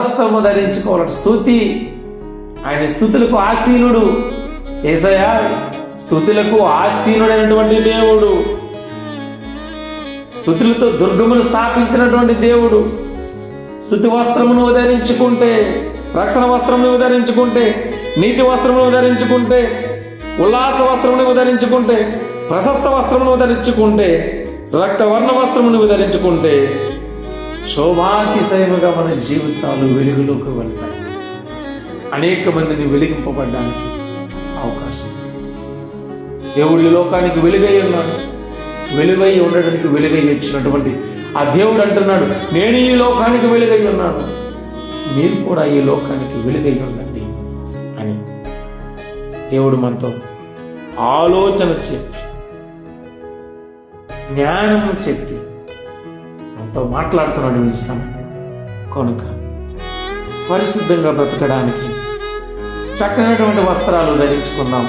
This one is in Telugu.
వస్త్రము ధరించుకోవాలి. స్తుతి, ఆయన స్తుతులకు ఆసీనుడు. యేసయ్యా స్తుతులకు ఆసీనుడైనటువంటి దేవుడు, స్తుతులతో దుర్గములు స్థాపించినటువంటి దేవుడు. స్తుతి వస్త్రమును ధరించుకుంటే, రక్షణ వస్త్రమును ధరించుకుంటే, నీతి వస్త్రమును ధరించుకుంటే, ఉల్లాస వస్త్రమును ధరించుకుంటే, ప్రశస్త వస్త్రమును ధరించుకుంటే, రక్తవర్ణ వస్త్రమును ధరించుకుంటే శోభాతిశయముగా మన జీవితాలు వెలుగులోకి వెళ్తాయి. అనేక మందిని వెలిగింపబడడానికి అవకాశం. దేవుడు ఈ లోకానికి వెలుగై ఉన్నాడు. వెలుగై ఉండడానికి వెలుగై వచ్చినటువంటి ఆ దేవుడు అంటున్నాడు, నేను ఈ లోకానికి వెలుగై ఉన్నాను, మీరు కూడా ఈ లోకానికి వెలుగై ఉండండి అని దేవుడు మనతో ఆలోచన చెప్పి, జ్ఞానం చెప్పి మనతో మాట్లాడుతున్నాడు ఈ సమయం. కనుక పరిశుద్ధంగా బ్రతకడానికి చక్కనటువంటి వస్త్రాలు ధరించుకుందాం.